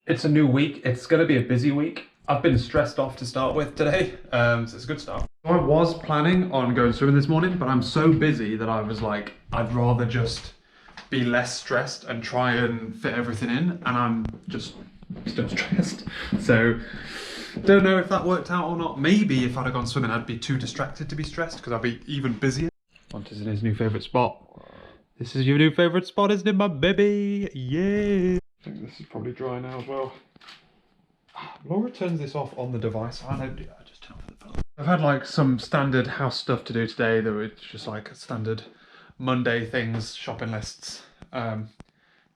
It's a new week. It's going to be a busy week. I've been stressed off to start with today, so it's a good start. I was planning on going swimming this morning, but I'm so busy that I was like, I'd rather just be less stressed and try and fit everything in, and I'm just still stressed. So, don't know if that worked out or not. Maybe if I'd have gone swimming, I'd be too distracted to be stressed because I'd be even busier. Pontus in his new favourite spot. This is your new favourite spot, isn't it, my baby? Yeah. I think this is probably dry now as well. Laura turns this off on the device. I don't do that, I just turn off the phone. I've had like some standard house stuff to do today that were just like standard Monday things, shopping lists,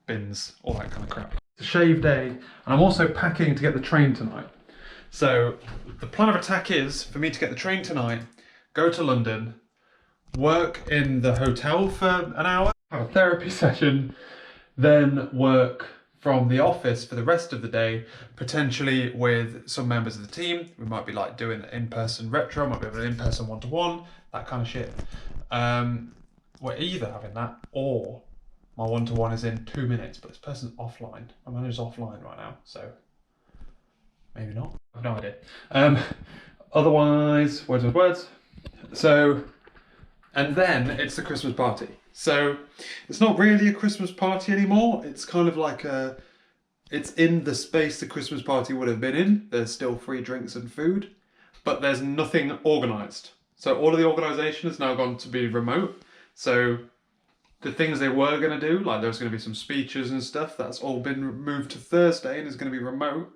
bins, all that kind of crap. It's a shave day, and I'm also packing to get the train tonight. So the plan of attack is for me to get the train tonight, go to London, work in the hotel for an hour, have a therapy session, then work from the office for the rest of the day, potentially with some members of the team. We might be like doing in-person retro, might be having an in-person one-to-one, that kind of shit. We're either having that or my one-to-one is in 2 minutes, but this person's offline. My manager's offline right now, so maybe not. I have no idea. Otherwise, words. So, and then it's the Christmas party. So it's not really a Christmas party anymore. It's kind of like it's in the space the Christmas party would have been in. There's still free drinks and food, but there's nothing organised. So all of the organisation has now gone to be remote. So the things they were going to do, like there's going to be some speeches and stuff, that's all been moved to Thursday and is going to be remote.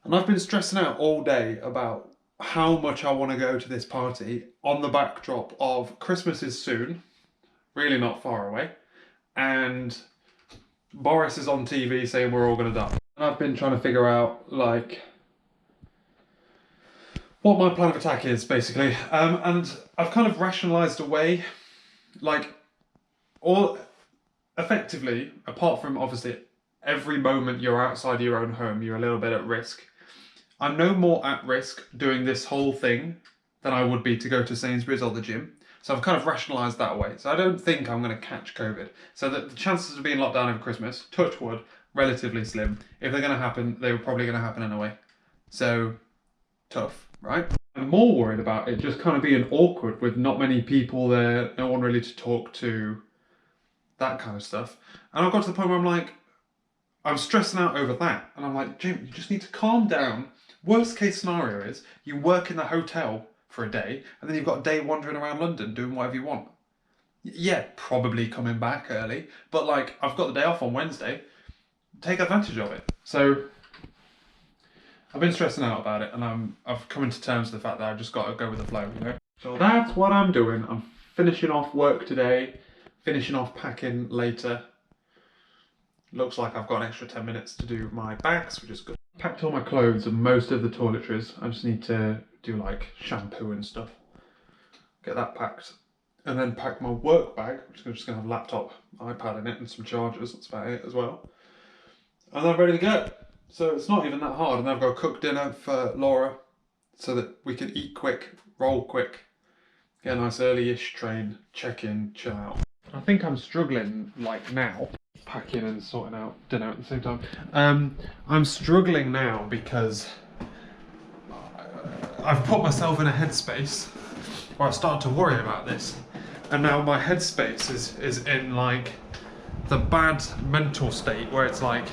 And I've been stressing out all day about how much I want to go to this party on the backdrop of Christmas is soon, really not far away, and Boris is on TV saying we're all going to die. And I've been trying to figure out like what my plan of attack is basically, and I've kind of rationalised away like all effectively, apart from obviously every moment you're outside your own home you're a little bit at risk. I'm no more at risk doing this whole thing than I would be to go to Sainsbury's or the gym. So I've kind of rationalised that away. So I don't think I'm going to catch COVID. So that the chances of being locked down over Christmas, touch wood, relatively slim. If they're going to happen, they were probably going to happen anyway. So tough, right? I'm more worried about it just kind of being awkward with not many people there, no one really to talk to, that kind of stuff. And I've got to the point where I'm like, I'm stressing out over that. And I'm like, Jim, you just need to calm down. Worst case scenario is you work in the hotel for a day and then you've got a day wandering around London doing whatever you want. Yeah, probably coming back early, but like I've got the day off on Wednesday, take advantage of it. So I've been stressing out about it and I've come into terms with the fact that I've just got to go with the flow, you know? So that's what I'm doing. I'm finishing off work today, finishing off packing later. Looks like I've got an extra 10 minutes to do my bags, which is good. Packed all my clothes and most of the toiletries. I just need to do like shampoo and stuff. Get that packed. And then pack my work bag, which is just going to have a laptop, iPad in it and some chargers. That's about it as well. And I'm ready to go. So it's not even that hard. And then I've got to cook dinner for Laura so that we can eat quick, roll quick, get a nice early-ish train, check in, chill out. I think I'm struggling like now. Packing and sorting out dinner at the same time. I'm struggling now because I've put myself in a headspace where I started to worry about this, and now my headspace is in like the bad mental state where it's like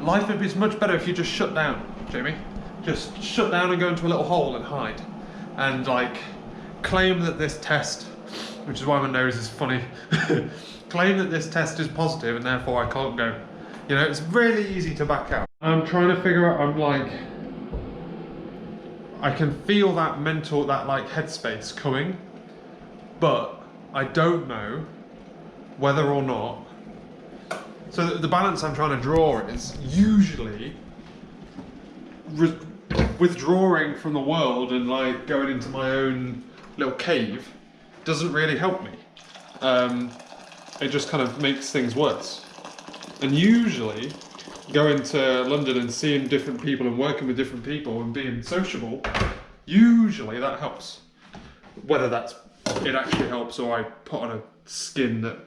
life would be much better if you just shut down, Jamie. Just shut down and go into a little hole and hide, and like claim that this test, which is why my nose is funny. Claim that this test is positive and therefore I can't go. You know, it's really easy to back out. I'm trying to figure out, I'm like, I can feel that mental, that like headspace coming, but I don't know whether or not. So the balance I'm trying to draw is usually withdrawing from the world and like going into my own little cave doesn't really help me. It just kind of makes things worse. And usually going to London and seeing different people and working with different people and being sociable, usually that helps. Whether it actually helps or I put on a skin that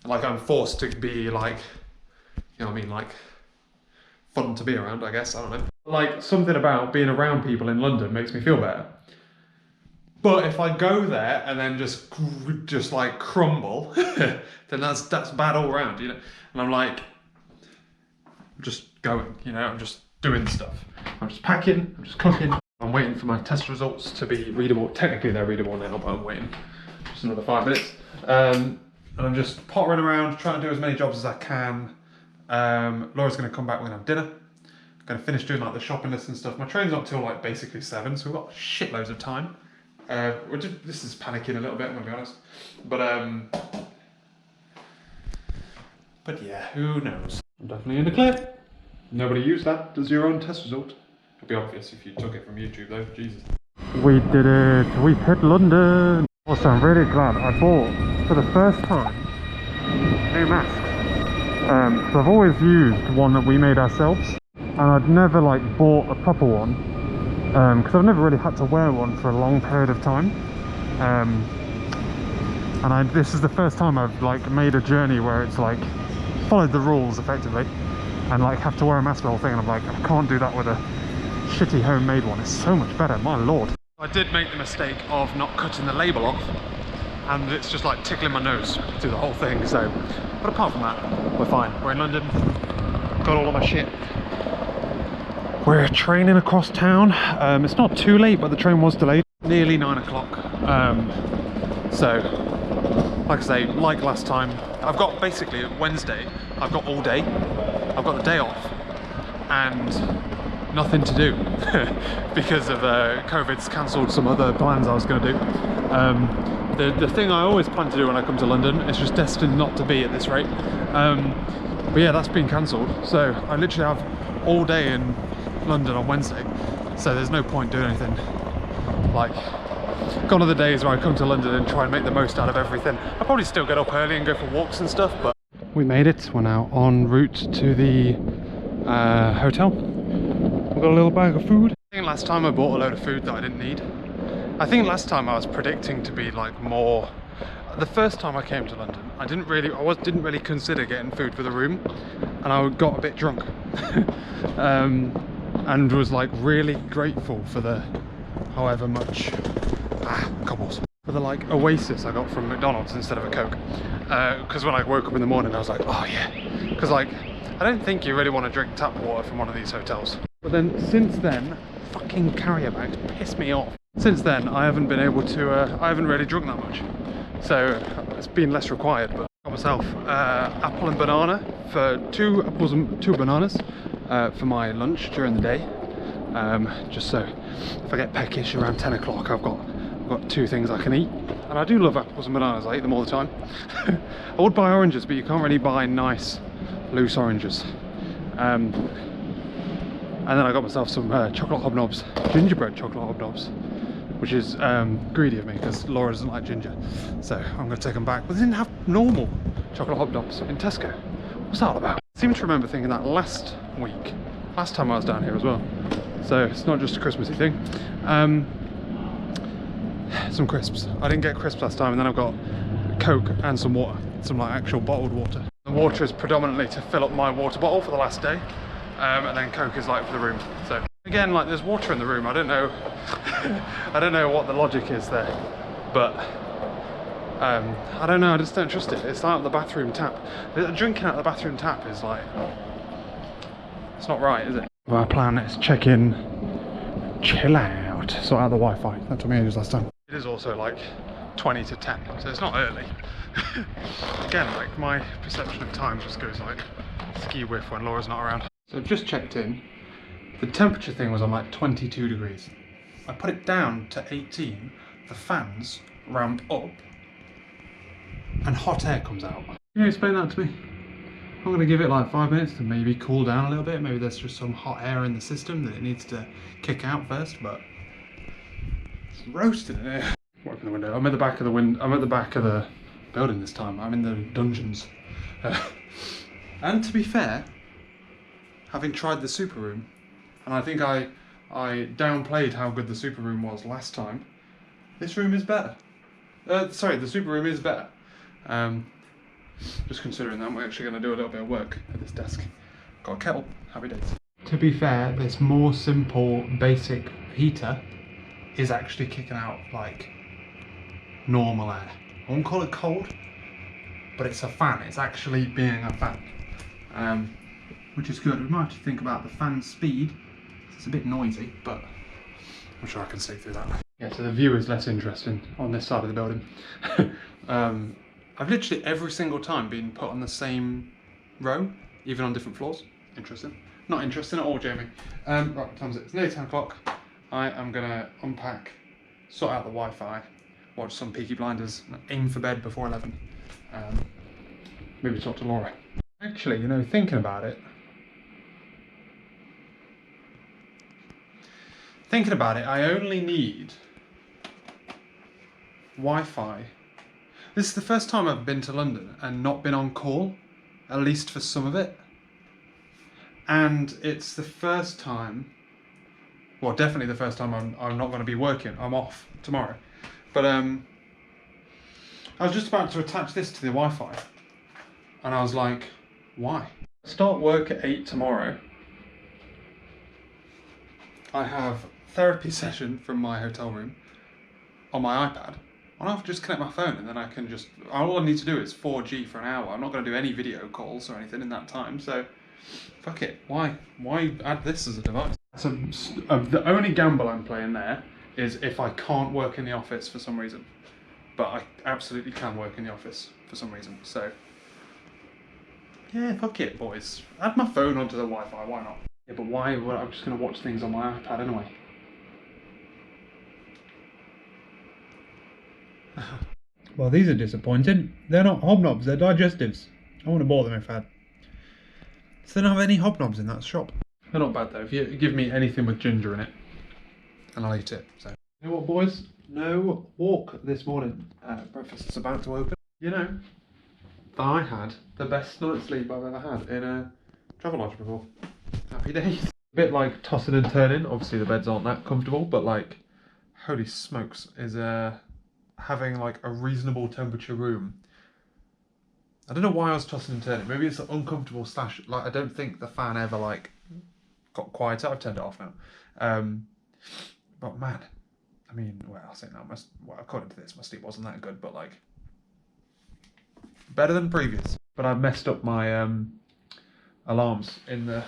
like I'm forced to be like, you know what I mean, like fun to be around, I guess. I don't know. Like, something about being around people in London makes me feel better. But if I go there and then just like crumble, then that's bad all around, you know. And I'm like, I'm just going, you know. I'm just doing stuff. I'm just packing. I'm just cooking. I'm waiting for my test results to be readable. Technically, they're readable now, but I'm waiting just another 5 minutes. And I'm just pottering around, trying to do as many jobs as I can. Laura's going to come back. We're going to have dinner. I'm going to finish doing like the shopping list and stuff. My train's not till like basically 7, so we've got shitloads of time. This is panicking a little bit, I'm gonna be honest. But yeah, who knows? I'm definitely in the clear. Nobody used that as your own test result. It'd be obvious if you took it from YouTube though, Jesus. We did it, we've hit London. Also, I'm really glad I bought, for the first time, new masks. So I've always used one that we made ourselves, and I'd never like bought a proper one. Because I've never really had to wear one for a long period of time, and this is the first time I've like made a journey where it's like followed the rules effectively, and like have to wear a mask the whole thing, and I'm like, I can't do that with a shitty homemade one. It's so much better, my lord. I did make the mistake of not cutting the label off, and it's just like tickling my nose through the whole thing. So, but apart from that, we're fine. We're in London, got all of my shit. We're training across town. It's not too late, but the train was delayed. Nearly 9 o'clock. So, like I say, like last time, I've got basically Wednesday, I've got all day. I've got the day off and nothing to do because of COVID's cancelled some other plans I was going to do. The thing I always plan to do when I come to London is just destined not to be at this rate. But yeah, that's been cancelled. So I literally have all day in London on Wednesday, so there's no point doing anything. Like, gone are the days where I come to London and try and make the most out of everything. I'll probably still get up early and go for walks and stuff, but we made it. We're now en route to the hotel. We've got a little bag of food. I think last time I bought a load of food that I didn't need. I think last time I was predicting to be like more. The first time I came to London, I didn't really consider getting food for the room, and I got a bit drunk. And was like really grateful for the however much cobbles for the like Oasis I got from McDonald's instead of a Coke, because when I woke up in the morning I was like, oh yeah, because like I don't think you really want to drink tap water from one of these hotels. But then since then, fucking carrier bags piss me off. Since then I haven't been able to I haven't really drunk that much, so it's been less required. But I got myself apple and banana for 2 apples and 2 bananas for my lunch during the day, just so if I get peckish around 10 o'clock I've got 2 things I can eat. And I do love apples and bananas, I eat them all the time. I would buy oranges, but you can't really buy nice loose oranges. And then I got myself some chocolate hobnobs, gingerbread chocolate hobnobs, which is greedy of me because Laura doesn't like ginger, so I'm going to take them back. But they didn't have normal chocolate hobnobs in Tesco. What's that all about? I seem to remember thinking that last time I was down here as well, so it's not just a Christmassy thing. Some crisps. I didn't get crisps last time, and then I've got Coke and some water, some like actual bottled water. The water is predominantly to fill up my water bottle for the last day, and then Coke is like for the room. So again, like there's water in the room. I don't know I don't know what the logic is there, but I don't know, I just don't trust it. It's like the bathroom tap. Drinking out the bathroom tap is like, it's not right, is it? Well, our plan is check in, chill out, sort out the Wi-Fi. That took me ages last time. It is also like 20 to 10, so it's not early. Again, like my perception of time just goes like ski whiff when Laura's not around. So I've just checked in. The temperature thing was on like 22 degrees. I put it down to 18, the fans ramp up, and hot air comes out. Can you explain that to me? I'm going to give it like 5 minutes to maybe cool down a little bit. Maybe there's just some hot air in the system that it needs to kick out first, but it's roasting in here. Walk from the window. I'm at the back of the I'm at the back of the building this time. I'm in the dungeons. And to be fair, having tried the super room, and I think I downplayed how good the super room was last time, this room is better. Sorry, the super room is better. Just considering that I'm actually going to do a little bit of work at this desk. Got a kettle, happy days. to be fair, this more simple, basic heater is actually kicking out like normal air. I won't call it cold, but it's a fan. It's actually being a fan, which is good. We might have to think about the fan speed. It's a bit noisy, but I'm sure I can sleep through that. Yeah, so the view is less interesting on this side of the building. I've literally every single time been put on the same row, even on different floors. Interesting. Not interesting at all, Jamie. Right, what time is it? It's nearly 10 o'clock. I am gonna unpack, sort out the Wi-Fi, watch some Peaky Blinders, aim for bed before 11. Maybe talk to Laura. Actually, you know, thinking about it, I only need Wi-Fi. This is the first time I've been to London and not been on call, at least for some of it. And it's the first time, well, definitely the first time I'm not going to be working. I'm off tomorrow. But I was just about to attach this to the Wi-Fi. And I was like, why? Start work at 8 tomorrow. I have therapy session from my hotel room on my iPad. I'll have to just connect my phone and then I can just, all I need to do is 4G for an hour. I'm not going to do any video calls or anything in that time, so fuck it. Why add this as a device? So the only gamble I'm playing there is if I can't work in the office for some reason. But I absolutely can work in the office for some reason, so yeah, fuck it, boys. Add my phone onto the Wi-Fi, why not? Yeah, but why? Well, I'm just going to watch things on my iPad anyway. Well, these are disappointing. They're not hobnobs, they're digestives. I wouldn't have bought them if I had. So they don't have any hobnobs in that shop. They're not bad though. If you give me anything with ginger in it, and I'll eat it. So, you know what, boys? No walk this morning. Breakfast is about to open. You know, I had the best night's sleep I've ever had in a Travelodge before. Happy days. A bit like tossing and turning. Obviously the beds aren't that comfortable, but like, holy smokes, is having like a reasonable temperature room. I don't know why I was tossing and turning. Maybe it's uncomfortable slash, like, I don't think the fan ever like got quieter. I've turned it off now. But man, I mean, well, I'll say now, well, according to this, my sleep wasn't that good, but like, better than previous. But I've messed up my alarms in the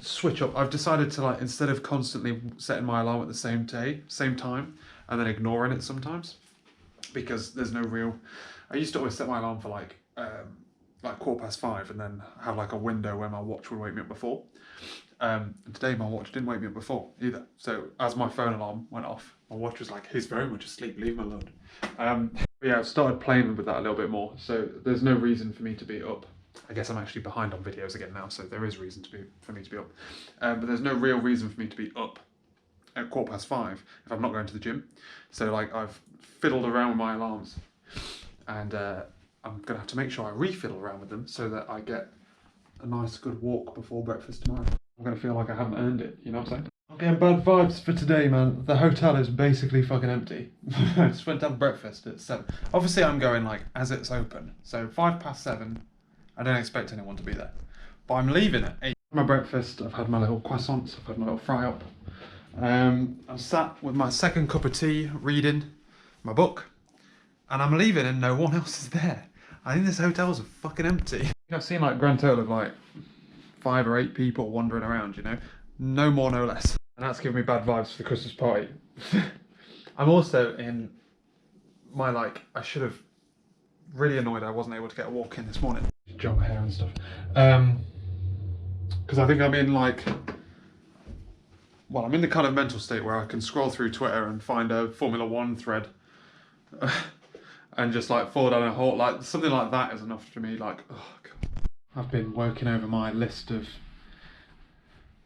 switch up. I've decided to, like, instead of constantly setting my alarm at the same time, and then ignoring it sometimes, because there's no real, I used to always set my alarm for like 5:15 and then have like a window where my watch would wake me up before. And today my watch didn't wake me up before either. So as my phone alarm went off, my watch was like, he's very much asleep, leave him alone. But yeah, I've started playing with that a little bit more. So there's no reason for me to be up. I guess I'm actually behind on videos again now, so there is reason for me to be up. But there's no real reason for me to be up at 5:15 if I'm not going to the gym. So like, I've fiddled around with my alarms, and I'm gonna have to make sure I refiddle around with them so that I get a nice good walk before breakfast tomorrow. I'm gonna feel like I haven't earned it, you know what I'm saying? I'm getting bad vibes for today, man. The hotel is basically fucking empty. I just went to have breakfast at 7. Obviously I'm going like as it's open, so 7:05, I don't expect anyone to be there. But I'm leaving at 8. My breakfast, I've had my little croissants, I've had my little fry up. I'm sat with my second cup of tea, reading my book, and I'm leaving and no one else is there. I think this hotel's fucking empty. I've seen like grand total of like 5 or 8 people wandering around, you know? No more, no less. And that's giving me bad vibes for the Christmas party. I'm also in my like, I should have really annoyed I wasn't able to get a walk in this morning. Jog hair and stuff. Because I think I'm in like, well, I'm in the kind of mental state where I can scroll through Twitter and find a Formula 1 thread and just like fall down a hole. Like something like that is enough for me. Like, oh God. I've been working over my list of,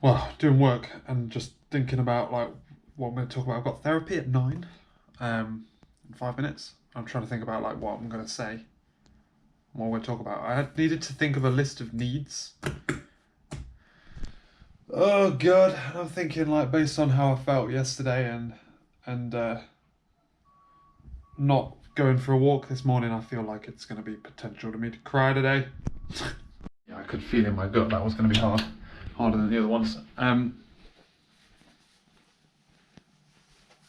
well, doing work and just thinking about like what I'm going to talk about. I've got therapy at 9 in 5 minutes. I'm trying to think about like what I'm going to say, what I'm going to talk about. I had needed to think of a list of needs. Oh God, I'm thinking like based on how I felt yesterday and not going for a walk this morning, I feel like it's going to be potential to me to cry today. Yeah, I could feel in my gut that was going to be hard. harder than the other ones.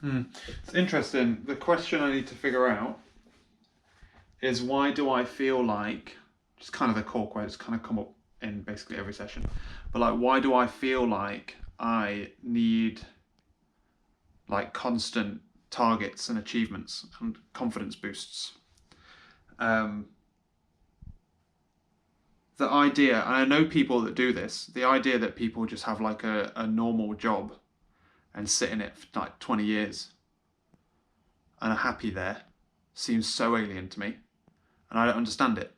It's interesting. The question I need to figure out is, why do I feel like, just kind of the core quotes kind of come up in basically every session, but like, why do I feel like I need like constant targets and achievements and confidence boosts? The idea, and I know people that do this, the idea that people just have like a normal job and sit in it for like 20 years and are happy there, seems so alien to me, and I don't understand it.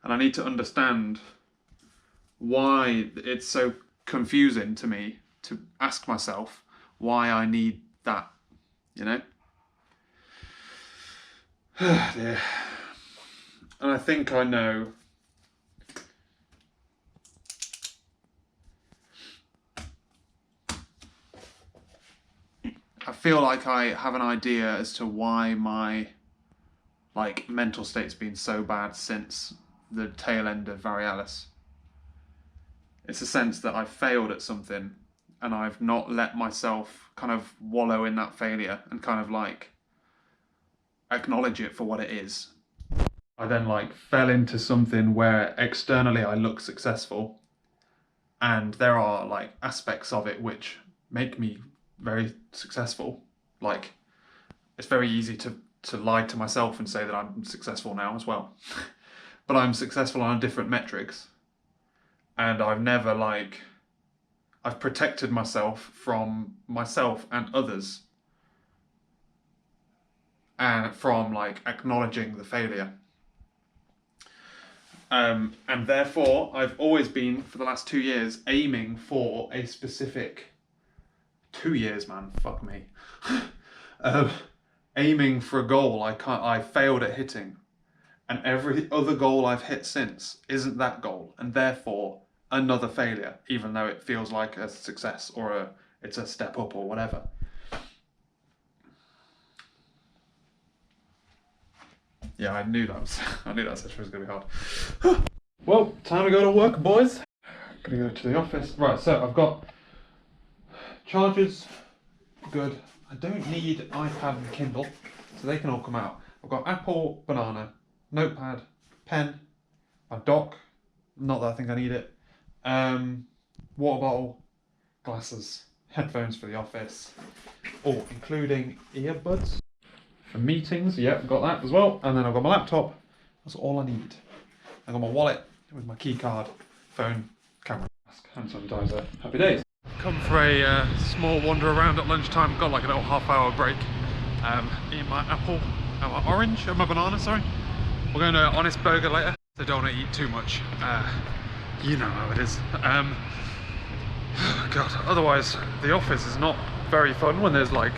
And I need to understand why it's so confusing to me to ask myself why I need that, you know? Yeah. And I think I know. I feel like I have an idea as to why my like mental state's been so bad since the tail end of Varialis. It's a sense that I failed at something and I've not let myself kind of wallow in that failure and kind of like acknowledge it for what it is. I then like fell into something where externally I look successful, and there are like aspects of it which make me very successful. Like, it's very easy to lie to myself and say that I'm successful now as well. But I'm successful on different metrics, and I've never like, I've protected myself from myself and others, and from like acknowledging the failure. And therefore I've always been, for the last 2 years, aiming for a specific 2 years, man, fuck me. Aiming for a goal I failed at hitting, and every other goal I've hit since isn't that goal, and therefore another failure, even though it feels like a success or it's a step up or whatever. Yeah, I knew that session was gonna be hard. Well, time to go to work, boys. Gonna go to the office. Right, so I've got chargers, good. I don't need iPad and Kindle, so they can all come out. I've got Apple, banana, notepad, pen, my dock, not that I think I need it, water bottle, glasses, headphones for the office, oh, including earbuds for meetings, yep, got that as well. And then I've got my laptop, that's all I need. I've got my wallet with my key card, phone, camera, mask, hand sanitizer. Happy days. Come for a small wander around at lunchtime. Got like a little half-hour break. Eat my apple and my orange and my banana, sorry. We're going to Honest Burger later. So don't want to eat too much. You know how it is. God, otherwise the office is not very fun when there's like,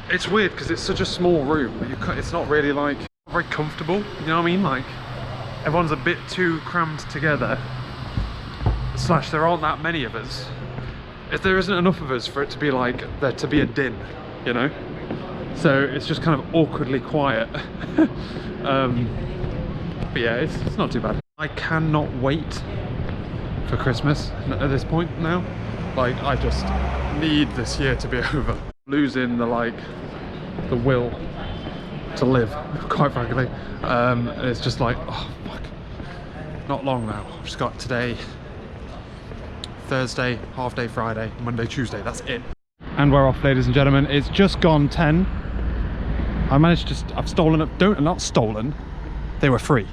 it's weird because it's such a small room. It's not really like very comfortable, you know what I mean? Like, everyone's a bit too crammed together. Slash, there aren't that many of us. If there isn't enough of us for it to be like, there to be a din, you know? So it's just kind of awkwardly quiet. But yeah, it's not too bad. I cannot wait for Christmas at this point now. Like, I just need this year to be over. Losing the will to live, quite frankly. It's just like, oh fuck, not long now. I've just got today, Thursday, half day Friday, Monday, Tuesday, that's it. And we're off, ladies and gentlemen. It's just gone 10. I managed to, I've stolen not stolen, they were free.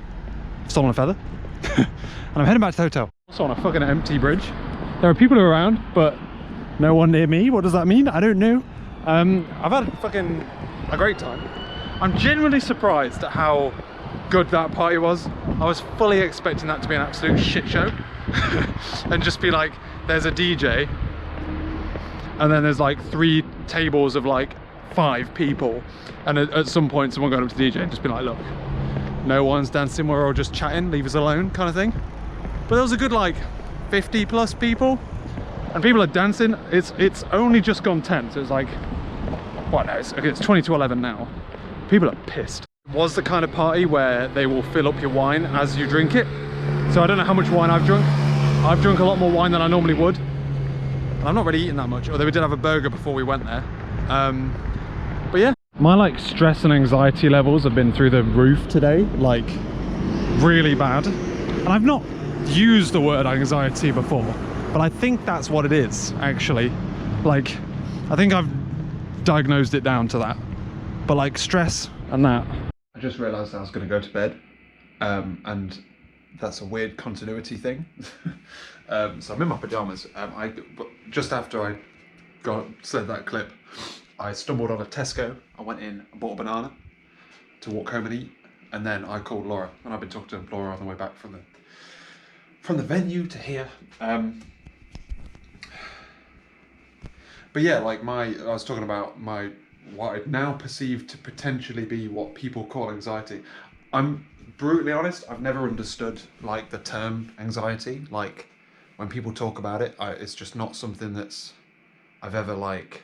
I've stolen a feather. And I'm heading back to the hotel. Also on a fucking empty bridge. There are people around, but no one near me. What does that mean? I don't know. I've had fucking a great time. I'm genuinely surprised at how good that party was. I was fully expecting that to be an absolute shit show. And just be like, there's a DJ and then there's like 3 tables of like 5 people, and at some point someone going up to the DJ and just be like, look, no one's dancing, we're all just chatting, leave us alone, kind of thing. But there was a good like 50 plus people, and people are dancing. It's only just gone 10, so it's like, what, no, it's 20 to 11 now. People are pissed. It was the kind of party where they will fill up your wine as you drink it. So I don't know how much wine I've drunk, I've drunk a lot more wine than I normally would. And I'm not really eating that much, although we did have a burger before we went there. But yeah. My like stress and anxiety levels have been through the roof today, like really bad. And I've not used the word anxiety before, but I think that's what it is, actually. Like, I think I've diagnosed it down to that. But like stress and that. I just realised I was going to go to bed, and that's a weird continuity thing. So I'm in my pajamas. Just after I said that clip, I stumbled on a Tesco. I went in and bought a banana to walk home and eat, and then I called Laura, and I've been talking to Laura on the way back from the venue to here. But yeah, like I was talking about what I now perceive to potentially be what people call anxiety. I'm brutally honest, I've never understood like the term anxiety. Like when people talk about it, it's just not something that's I've ever like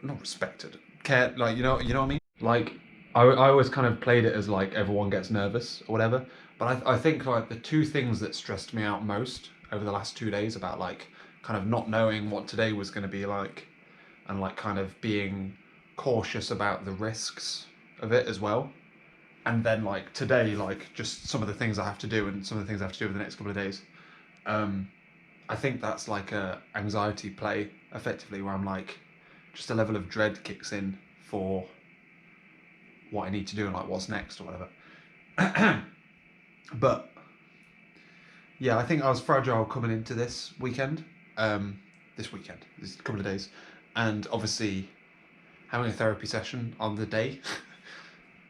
not respected, cared, like you know what I mean. Like I always kind of played it as like everyone gets nervous or whatever. But I think like the two things that stressed me out most over the last 2 days about like kind of not knowing what today was going to be like, and like kind of being cautious about the risks of it as well. And then like today, like just some of the things I have to do and some of the things I have to do over the next couple of days. I think that's like a anxiety play effectively, where I'm like, just a level of dread kicks in for what I need to do and like what's next or whatever. But yeah, I think I was fragile coming into this weekend, this couple of days, and obviously having a therapy session on the day,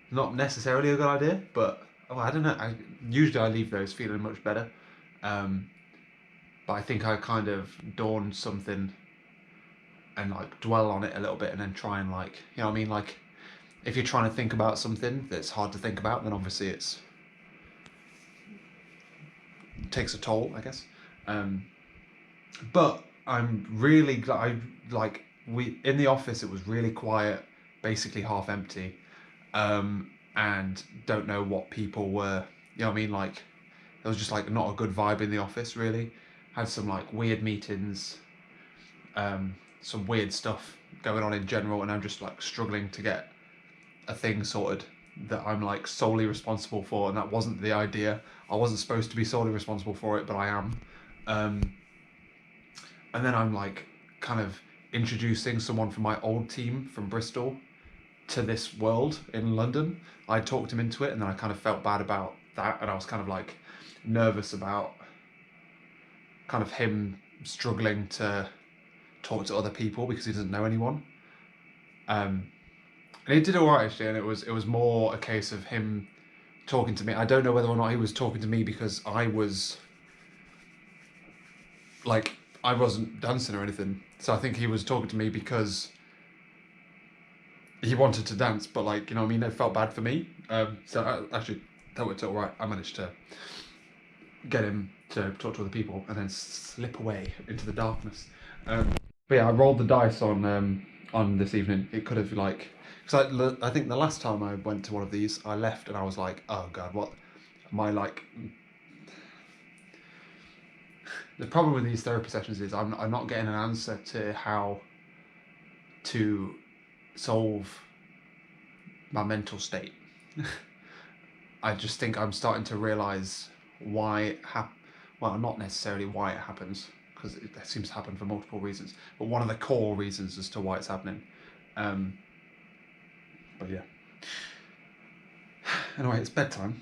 not necessarily a good idea, but I don't know. Usually I leave those feeling much better, but I think I kind of dawned something and like dwell on it a little bit and then try and like, you know what I mean? Like if you're trying to think about something that's hard to think about, then obviously it takes a toll, I guess. But I'm really glad in the office it was really quiet, basically half empty, and don't know what people were, you know what I mean? Like there was just like not a good vibe in the office really. Had some like weird meetings, some weird stuff going on in general, and I'm just like struggling to get a thing sorted that I'm like solely responsible for, and that wasn't the idea. I wasn't supposed to be solely responsible for it, but I am. And then I'm like kind of introducing someone from my old team from Bristol to this world in London. I talked him into it, and then I kind of felt bad about that, and I was kind of like nervous about kind of him struggling to talk to other people because he doesn't know anyone. And he did all right actually, and it was more a case of him talking to me. I don't know whether or not he was talking to me because I wasn't dancing or anything. So I think he was talking to me because he wanted to dance, but like, you know what I mean, it felt bad for me. Actually that worked out all right. I managed to get him to talk to other people and then slip away into the darkness. But yeah, I rolled the dice on this evening. It could have like, because I think the last time I went to one of these, I left and I was like, oh god, what am I like? The problem with these therapy sessions is I'm not getting an answer to how to solve my mental state. I just think I'm starting to realise why well, not necessarily why it happens, because it seems to happen for multiple reasons, but one of the core reasons as to why it's happening. But yeah. Anyway, it's bedtime.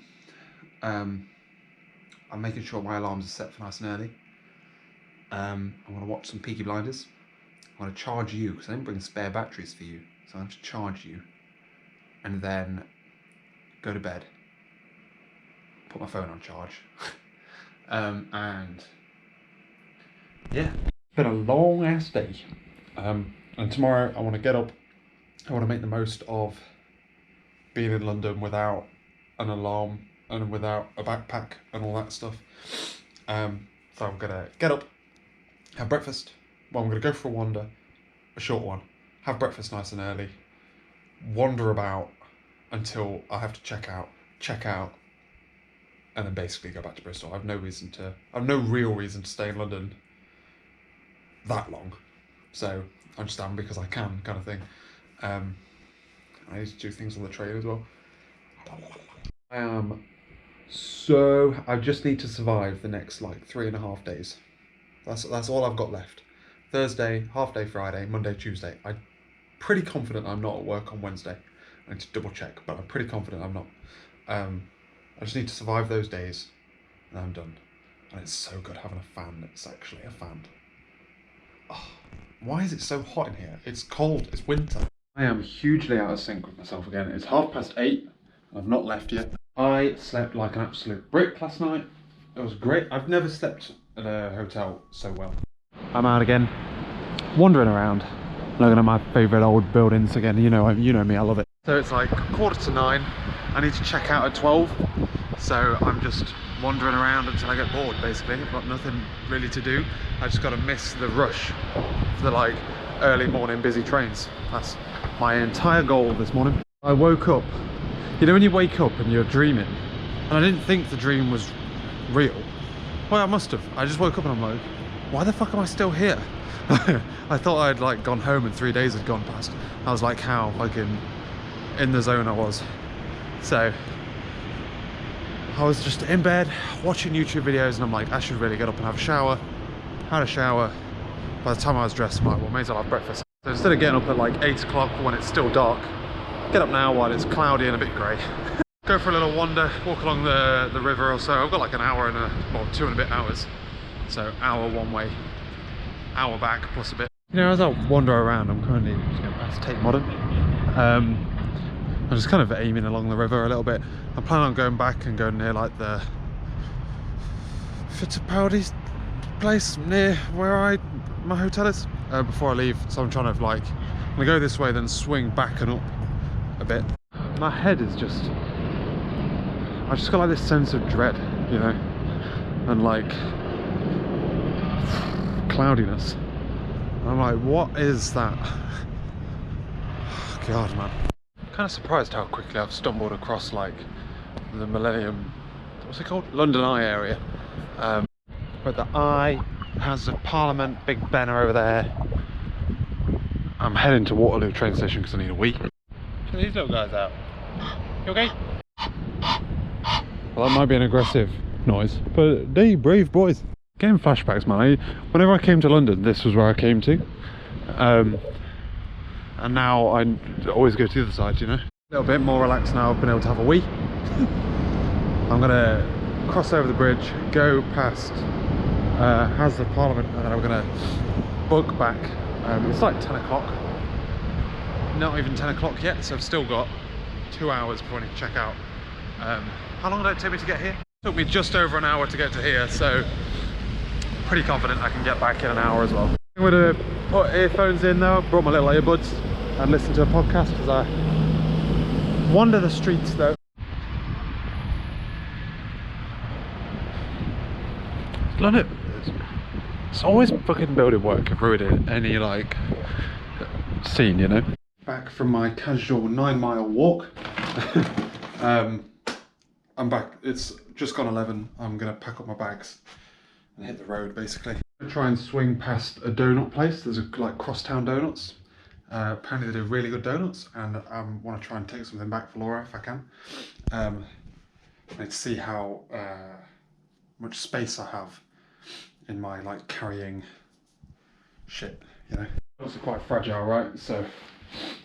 I'm making sure my alarms are set for nice and early. I want to watch some Peaky Blinders. I want to charge you, because I didn't bring spare batteries for you, so I have to charge you, and then go to bed, put my phone on charge, and yeah, it's been a long ass day. And tomorrow I want to get up. I want to make the most of being in London without an alarm and without a backpack and all that stuff. So I'm gonna get up, have breakfast. Well, I'm gonna go for a wander, a short one, have breakfast nice and early, wander about until I have to check out, and then basically go back to Bristol. I've no real reason to stay in London that long. So I just am because I can, kind of thing. I need to do things on the train as well. I just need to survive the next like 3.5 days. That's all I've got left. Thursday, half day Friday, Monday, Tuesday. I'm pretty confident I'm not at work on Wednesday. I need to double check, but I'm pretty confident I'm not. I just need to survive those days and I'm done. And it's so good having a fan that's actually a fan. Oh, why is it so hot in here? It's cold, it's winter. I am hugely out of sync with myself again. It's 8:30 and I've not left yet. I slept like an absolute brick last night. It was great. I've never slept at a hotel so well. I'm out again, wandering around, looking at my favourite old buildings again. You know me, I love it. So it's like 9:15. I need to check out at 12. So I'm just wandering around until I get bored, basically. I've got nothing really to do. I just got to miss the rush for the like early morning busy trains. That's my entire goal this morning. I woke up, you know when you wake up and you're dreaming, and I didn't think the dream was real. Well, I must have. I just woke up and I'm like, why the fuck am I still here? I thought I'd like gone home and 3 days had gone past. I was like, how fucking in the zone I was. So I was just in bed watching YouTube videos and I'm like, I should really get up and have a shower. Had a shower. By the time I was dressed, I'm like, well, may as well have breakfast. So instead of getting up at like 8 o'clock when it's still dark, get up now while it's cloudy and a bit grey. Go for a little wander, walk along the river or so. I've got like an hour and well, 2 and a bit hours. So hour one way, hour back plus a bit. You know, as I wander around, I'm currently just going past Tate Modern. I'm just kind of aiming along the river a little bit. I'm planning on going back and going near like the Fittipaldi place near where my hotel is before I leave. So I'm trying to like, I'm gonna go this way then swing back and up a bit. My head is just, I just got like this sense of dread, you know, and like cloudiness. I'm like, what is that? God, man. Kind of surprised how quickly I've stumbled across like the Millennium, what's it called? London Eye area. But the Eye has the Parliament, Big Benner over there. I'm heading to Waterloo train station because I need a wee. Check these little guys out. You okay? Well, that might be an aggressive noise, but they brave boys. Getting flashbacks, man. Whenever I came to London, this was where I came to. And now I always go to the other side, you know. A little bit more relaxed now, I've been able to have a wee. I'm gonna cross over the bridge, go past Has the Parliament, and then I'm gonna book back. It's like 10 o'clock. Not even 10 o'clock yet, so I've still got 2 hours before I need to check out. How long did it take me to get here? It took me just over an hour to get to here, so pretty confident I can get back in an hour as well. I'm gonna put earphones in though, brought my little earbuds and listen to a podcast as I wander the streets though. London, it's always fucking building work and ruining any like scene, you know. Back from my casual 9-mile walk. I'm back, it's just gone 11. I'm gonna pack up my bags and hit the road basically. I'm gonna try and swing past a donut place. There's a like Crosstown Donuts. Apparently they do really good donuts, and I want to try and take something back for Laura if I can. I need to see how much space I have in my like carrying shit, you know. It's also quite fragile, right? So I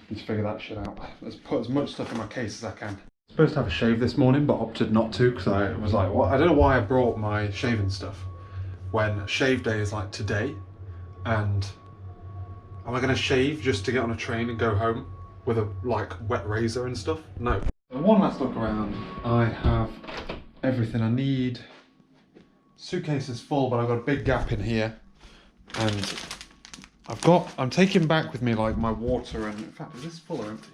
need to figure that shit out. Let's put as much stuff in my case as I can. I was supposed to have a shave this morning, but opted not to because I was like, well, I don't know why I brought my shaving stuff when shave day is like today, and am I going to shave just to get on a train and go home with a like wet razor and stuff? No. So one last look around. I have everything I need. Suitcase is full, but I've got a big gap in here, and I'm taking back with me like my water and, in fact, is this full or empty?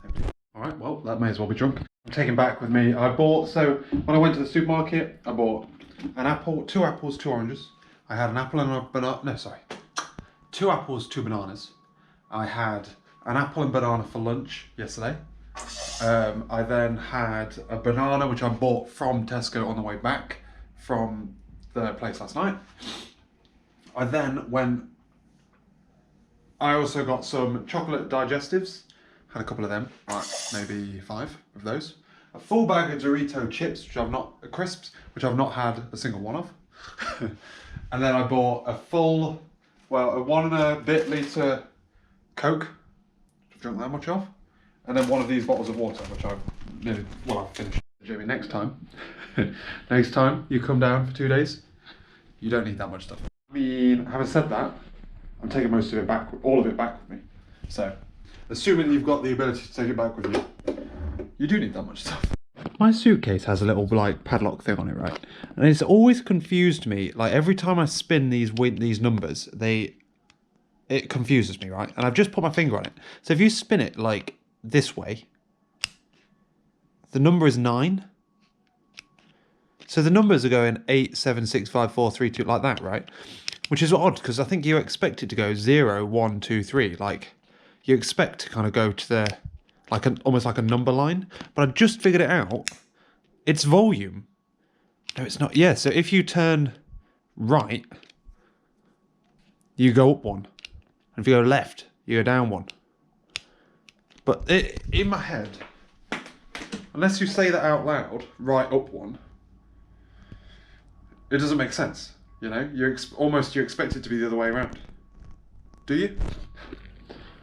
Empty. All right, well, that may as well be drunk. I'm taking back with me, so when I went to the supermarket, I bought an apple, 2 apples, 2 oranges. I had an apple and a banana, no, sorry. 2 apples, 2 bananas. I had an apple and banana for lunch yesterday. I then had a banana, which I bought from Tesco on the way back from the place last night. I also got some chocolate digestives. Had a couple of them, right, maybe 5 of those. A full bag of Dorito chips, crisps, which I've not had a single one of. And then I bought a 1.5 litre Coke, which I've drunk that much of. And then one of these bottles of water, which I've finished. Jamie, next time, next time you come down for 2 days, you don't need that much stuff. I mean, having said that, I'm taking most of it back, all of it back with me. So, assuming you've got the ability to take it back with you, you do need that much stuff. My suitcase has a little like padlock thing on it, right? And it's always confused me. Like every time I spin these numbers, it confuses me, right? And I've just put my finger on it. So if you spin it like this way, the number is 9. So the numbers are going 8, 7, 6, 5, 4, 3, 2, like that, right? Which is odd because I think you expect it to go 0, 1, 2, 3. Like you expect to kind of go to the almost like a number line. But I just figured it out. It's volume. No, it's not. Yeah. So if you turn right, you go up 1, and if you go left, you go down 1. But in my head, unless you say that out loud, right up 1, it doesn't make sense. You know, you expect it to be the other way around. Do you?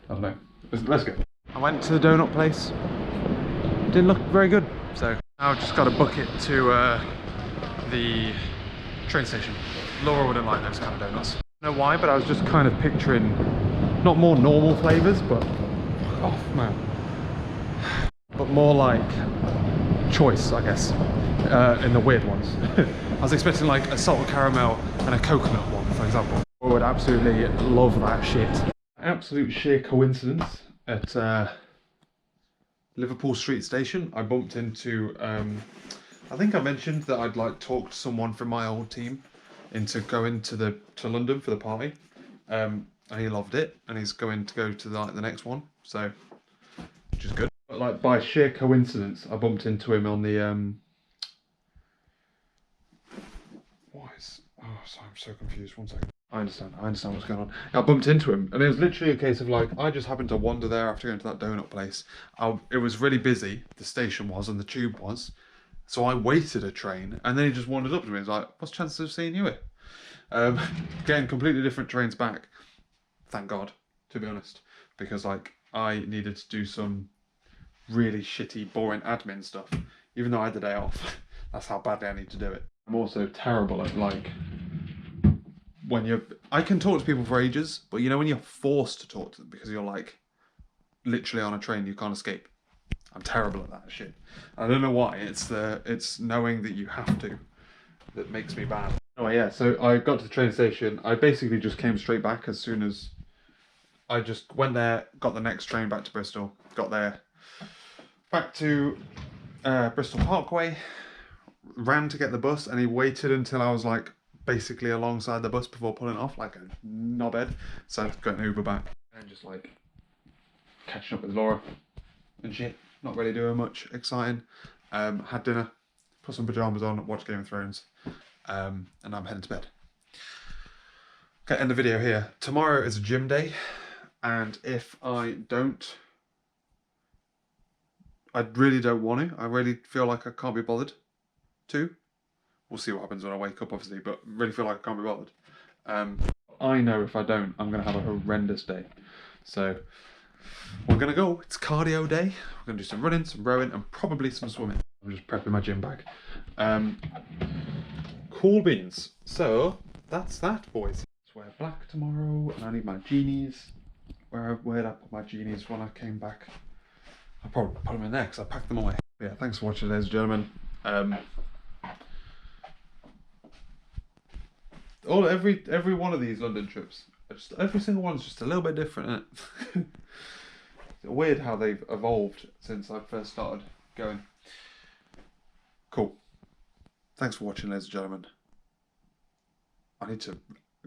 I don't know. Let's go. I went to the donut place. Didn't look very good. So now I've just got to book it to the train station. Laura wouldn't like those kind of donuts. I don't know why, but I was just kind of picturing not more normal flavours, but but more like choice, I guess, in the weird ones. I was expecting like a salted caramel and a coconut one, for example. I would absolutely love that shit. Absolute sheer coincidence at Liverpool Street Station, I bumped into, I think I mentioned that I'd like talked to someone from my old team into going to London for the party, and he loved it, and he's going to go to the next one, so, which is good. But like by sheer coincidence, I bumped into him on the, sorry, I'm so confused, 1 second. I understand what's going on. I bumped into him, and it was literally a case of like, I just happened to wander there after going to that donut place. It was really busy, the station was, and the tube was, so I waited a train, and then he just wandered up to me, and was like, what's the chances of seeing you here? Getting completely different trains back, thank God, to be honest, because like, I needed to do some really shitty, boring admin stuff, even though I had the day off. That's how badly I need to do it. I'm also terrible at like, I can talk to people for ages, but you know when you're forced to talk to them because you're like literally on a train, you can't escape. I'm terrible at that shit. I don't know why. It's knowing that you have to that makes me bad. Oh yeah, so I got to the train station. I basically just came straight back as soon as I just went there, got the next train back to Bristol, got there, back to Bristol Parkway, ran to get the bus, and he waited until I was like basically alongside the bus before pulling off like a knobhead. So I got an Uber back and just like catching up with Laura and shit. Not really doing much exciting. Had dinner, put some pajamas on, watched Game of Thrones, and I'm heading to bed. Okay, end the video here. Tomorrow is a gym day, and if I really don't want to. I really feel like I can't be bothered to. We'll see what happens when I wake up, obviously, but really feel like I can't be bothered. I know if I don't, I'm going to have a horrendous day. So we're going to go. It's cardio day. We're going to do some running, some rowing, and probably some swimming. I'm just prepping my gym bag. Cool beans. So that's that, boys. Let's wear black tomorrow, and I need my genies. Where did I put my genies when I came back? I probably put them in there because I packed them away. Yeah, thanks for watching, ladies and gentlemen. Every one of these London trips, every single one's just a little bit different, isn't it? It's weird how they've evolved since I first started going. Cool. Thanks for watching, ladies and gentlemen. I need to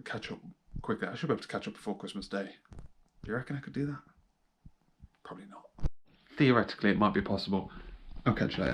catch up quickly. I should be able to catch up before Christmas Day. Do you reckon I could do that? Probably not. theoretically it might be possible. I'll catch you later.